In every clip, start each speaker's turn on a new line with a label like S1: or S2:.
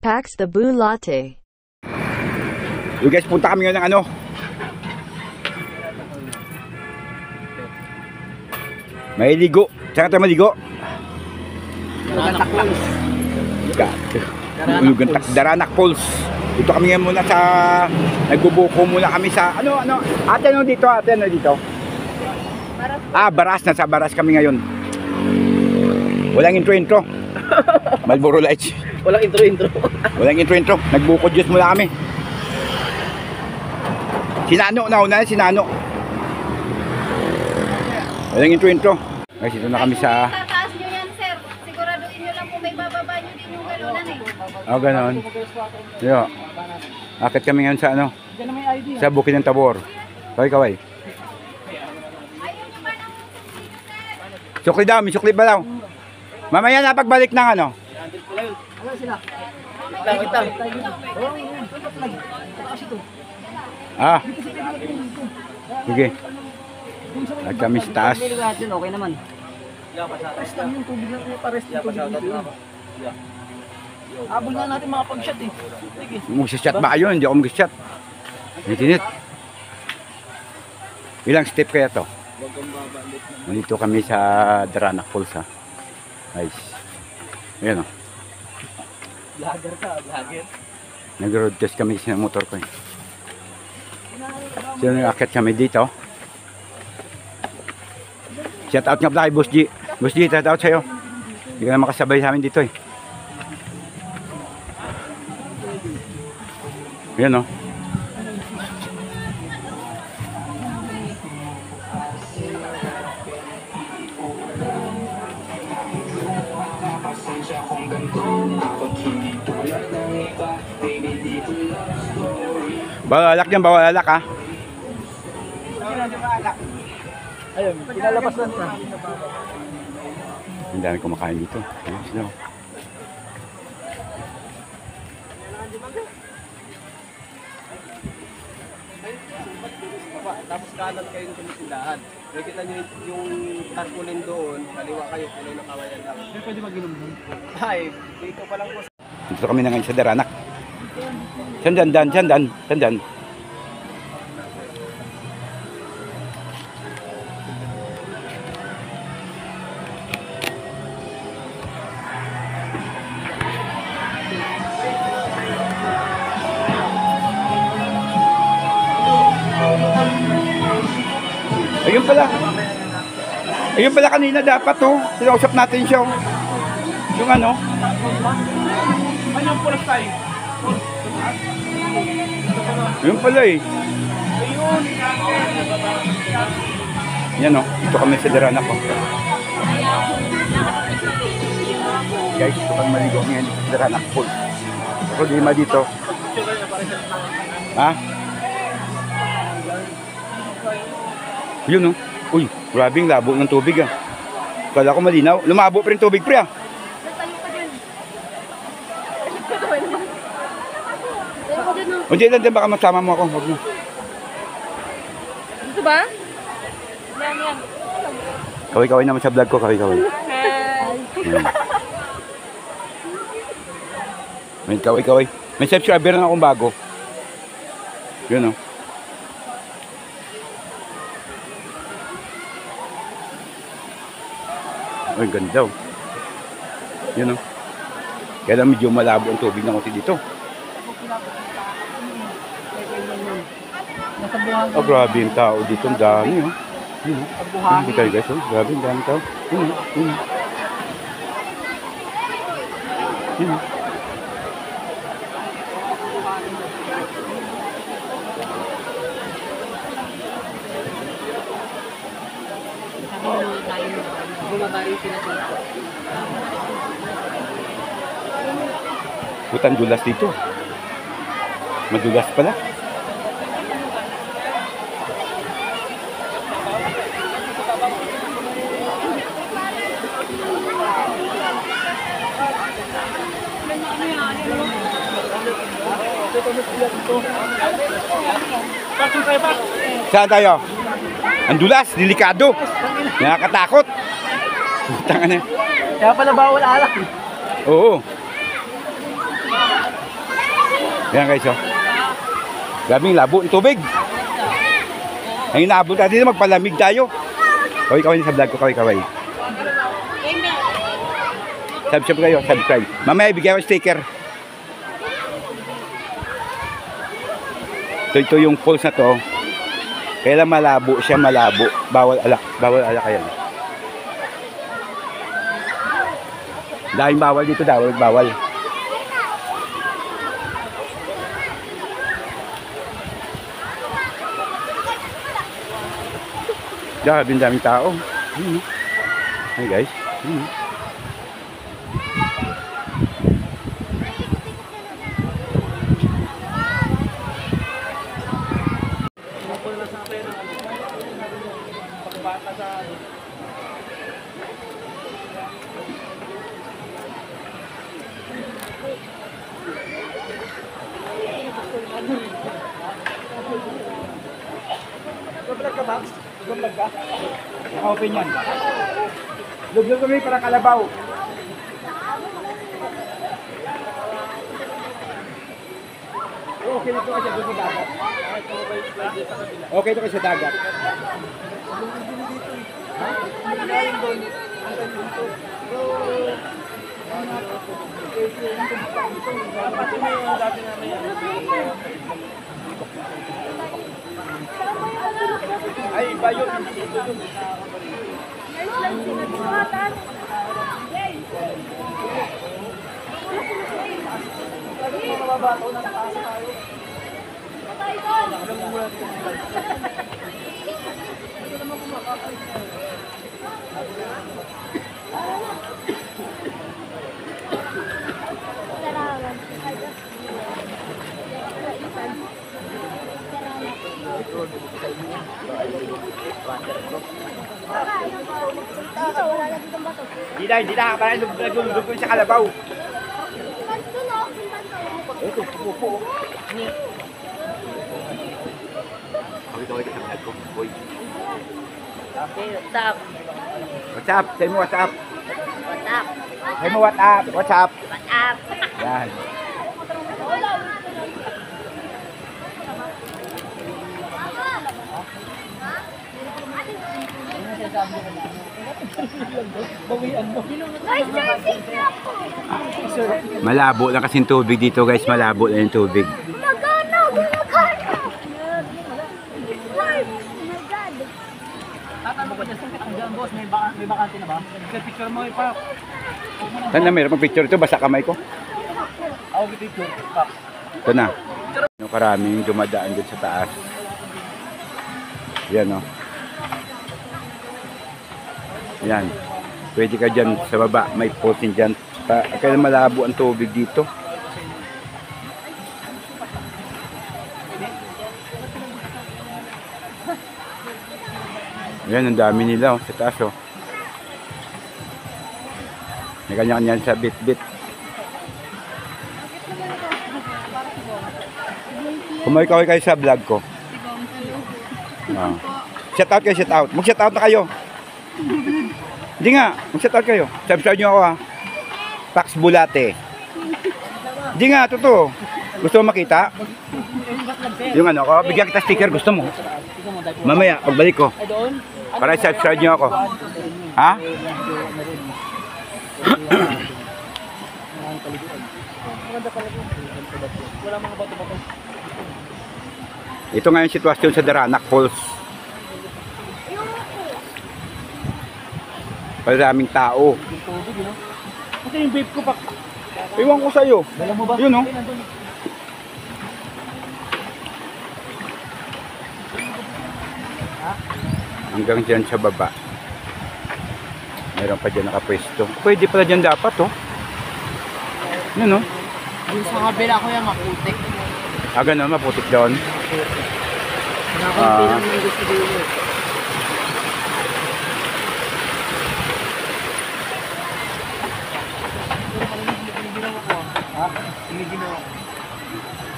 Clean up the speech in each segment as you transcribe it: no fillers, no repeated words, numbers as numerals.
S1: Packs the Boo Latte.
S2: So guys, punta kami ngayon ng ano. May ligo. Saan tayo maligo?
S3: Daranak Falls.
S2: Daranak Falls. Dito kami ngayon muna sa... Nagbubuko muna kami sa... Ano? Ate, ano dito? Baras. Nasa Baras kami ngayon. Walang intro. Marlboro Lights.
S3: Walang intro.
S2: Walang intro. Nagbuko juice muna kami. Sinano. Walang intro. Guys, dito na kami sa...
S4: Tataas nyo yan, sir. Siguraduhin nyo lang kung may bababa nyo din yung galunan eh.
S2: Oh, ganon. Yo. Akit kami ngayon sa ano? Sa Bukid ng Tabor. Kaway. Sukli daw, may sukli ba daw? Mamaya na pagbalik ng ano?
S3: Ano sila? Wait lang.
S2: Ah. Sige. At kami sa taas.
S3: Okay naman. Pares lang yung tubig lang. Pares yung tubig. Abol na natin mga pag-shot eh. Sige.
S2: Mag-shot ba kayo? Hindi ako mag-shot. Tinit. Ilang step kaya to? Nandito kami sa Daranak Falls ha. Nice. Ayan o.
S3: Vlogger ka, vlogger.
S2: Nag-road test kami sa motor ko eh. So nag-akit kami dito. Shout out nga pala kay Boss G. Boss G, shout out sa'yo. Hindi ka na makasabay sa amin dito eh. Ayan o. Balalak yan, balalak ha.
S3: Ayun, pinalabas lang sa.
S2: Ang dami kumakain dito. Ayun sila.
S3: Tapos kanan kayo ng tumisindahan. Nakita nyo yung tarpaulin doon, kaliwa kayo, puno ng kawayan lang. Pwede mag-inom doon? Ay, dito pa lang po.
S2: Dito kami na ngayon sa Daranak. Sandan. Ayun pala kanina dapat oh. Sinausap natin siya oh. Yung ano?
S3: Anong pulas tayo?
S2: Ayun pala eh. Yan oh. Ito kami sa Daranak oh. Guys, ito kami maligo ngayon sa Daranak Falls. Ako lima dito. Ha? Yun oh. Uy, grabing labo ng tubig ah. Kala ko malinaw. Lumabo pa rin tubig pre ah. O dyan lang, baka masama mo ako. Huwag mo.
S4: Dito ba? Yan.
S2: Kaway-kaway naman sa vlog ko, kaway-kaway. May kaway-kaway. May subscriber na akong bago. Yun oh. Ay, ganda oh. Yun oh. Kaya lang medyo malabo ang tubig ng konti dito. Oh, grabe yung tao dito. Ang dami oh. Yun oh. Hindi kayo guys oh. Grabe yung dami tao. Yun oh. Yun oh. Butan dulas dito. Madulas pala. Saan tayo? Ang dulas, delikado. Nakakatakot. Tanga na.
S3: Kaya pala bawal alak.
S2: Oo. Yan guys, oh. Grabing labo ng tubig. Ang inaabot natin na magpalamig tayo. Kaway-kaway sa vlog ko, kaway-kaway. Subscribe kayo, subscribe. Mamaya ibigay ko sticker. Ito yung falls na to. Kaya lang malabo siya, malabo. Bawal ala kaya. Dahil bawal dito, bawal. Grabe, ang daming tao. Hey guys.
S3: Vlog ka, Max? Vlog ka?
S2: Naka-open yan. Luglog kami para kalabaw.
S3: Okay na ito kasi doon sa dagat.
S2: Okay ito kasi dagat.
S3: Ay, iba yun.
S2: Hindi na. Parang luglog ko sa kalabaw. Ito, pupo. Okay ka sa vlog ko, boy.
S4: Okay, what's up?
S2: What's up? Say mo what's up.
S4: What's up?
S2: Say mo what up. What's up?
S4: What's up?
S2: Yan. Malabo lang kasing tubig dito guys. Malabo lang yung tubig.
S3: Tatanong ko dyan, saan dyan, boss? May bakante na ba? Picture mo pa.
S2: Saan na mayroon pang picture ito? Basta kamay ko.
S3: Ako picture.
S2: Ito na. Yung karaming dumadaan dun sa taas. Yan o. Yan. Pwede ka dyan sa baba. May posin dyan. Kaya malabo ang tubig dito. Yan, ang dami nila sa taas o. May kanya-kanya sa bit-bit. Kumay-kaway kayo sa vlog ko. Shout out kayo, shout out. Mag-shout out na kayo. Hindi nga, mag-shout out kayo. Subscribe nyo ako ha. Pax Bulate. Hindi nga, totoo. Gusto mo makita? Yung ano ko, bigyan kita sticker, gusto mo? Mamaya, pagbalik ko. Para subscribe nyo ako. Ha? Ito nga yung sitwasyon sa Daranac Falls. Maraming tao.
S3: Ito yung vape ko pa.
S2: Iwan ko sa'yo.
S3: Dala mo ba?
S2: Yun o. Hanggang dyan sa baba. Meron pa dyan nakapwesto. Pwede pala dyan dapat o. Yun o.
S3: Yung sa kabila ko yung maputik.
S2: Gano'n, maputik doon.
S3: Nakakunti lang yung gusto dito.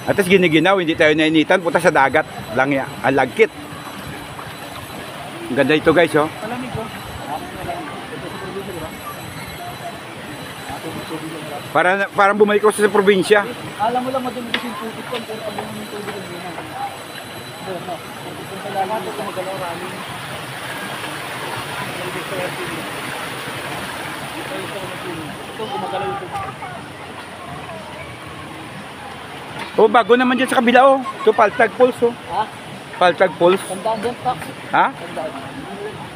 S2: At least giniginaw, hindi tayo nainitan, punta sa dagat. Ang lagkit. Ang ganda ito guys, oh. Parang bumalik ako sa probinsya.
S3: Alam mo lang madilis yung putik ko, pero pag yung tubig ang gina. Oo, kung salamat ito magalaw rami. Ito gumagalaw yung tubig.
S2: Oh, bago naman dyan sa kabila, oh. Ito, Paltag Falls, oh.
S3: Ha?
S2: Paltag Falls.
S3: Tandaan dyan, Pax.
S2: Ha?
S3: Tandaan.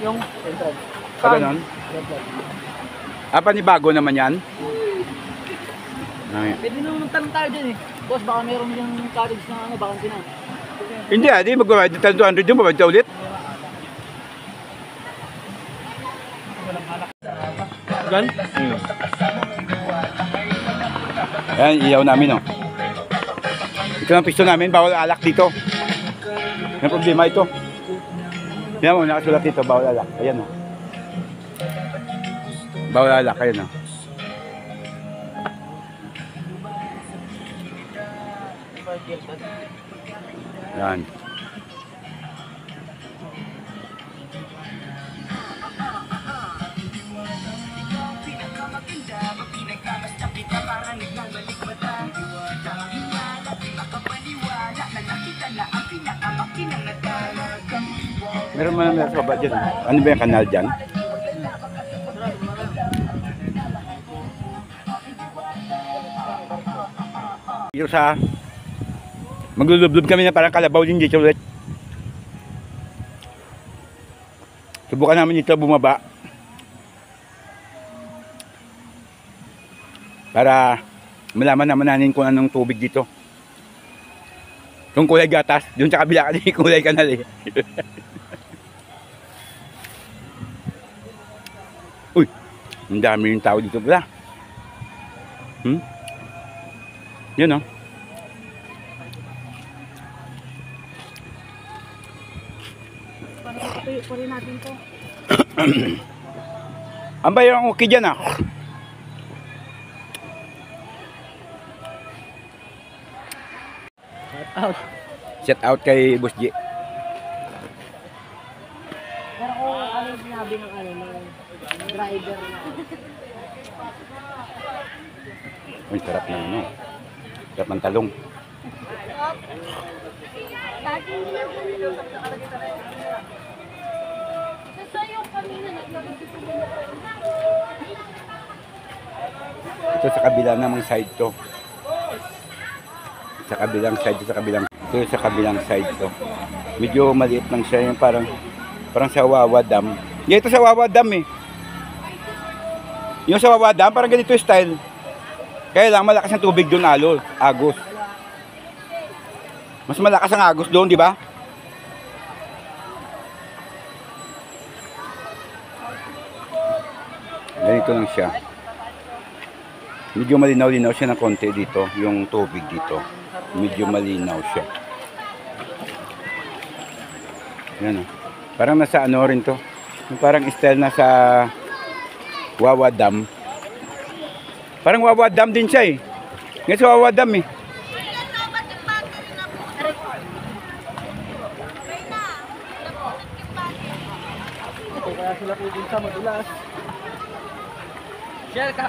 S3: Yung entrance.
S2: Ano nun? Panibago naman yan? Ay.
S3: Pwede naman magtanong tayo dyan eh. Boss, baka meron yung cottage na ano, bakante na.
S2: Hindi, di mag-200 yung babad ulit.
S3: Gan?
S2: Ayan, ilaw namin, oh. Ito ang pisto namin, bawal alak dito. May problema ito. Yan mo, nakasulat dito, bawal alak. Ayan, oh. Bawal alak, ayan, oh. Yan. Meron man naman sa baba dyan. Ano ba yung kanal dyan? Dito sa maglulublob kami na parang kalabaw din dito ulit. Subukan namin dito bumaba. Para malaman naman natin kung anong tubig dito. Kung kulay gatas, doon sa kabila kanil kulay kanal eh. Uy, ang dami yung tao dito pala. Yun oh.
S4: Patuyo po rin natin to.
S2: Ang bayo ang okay dyan ah.
S3: Out.
S2: Shout out kay Boss G.
S4: Pero kung ano yung sinabi ng ano, ng driver na.
S2: Uy, sarap na ano. Sarap ng talong.
S4: Dati hindi lang kami sasayang kami na naglagay sa
S2: Ito sa kabila namang side to. Sa kabilang side to, sa kabilang. Ito sa kabilang side to. Medyo maliit lang siya, yung parang sa Wawa Dam. Yeah, ito sa Wawa Dam eh. Yung sa Wawa Dam, parang ganito yung style. Kaya lang malakas ang tubig doon, agos. Mas malakas ang agos doon, di ba? Ganito lang siya. Medyo malinaw-linaw siya ng konti dito, yung tubig dito. Medyo malinaw siya. Yan o. Parang nasa ano rin to. Yung parang style na sa Wawa Dam. Parang Wawa Dam din siya eh. Ngayon sa Wawa Dam eh.
S3: Kaya sila po din sa madulas. Share ka.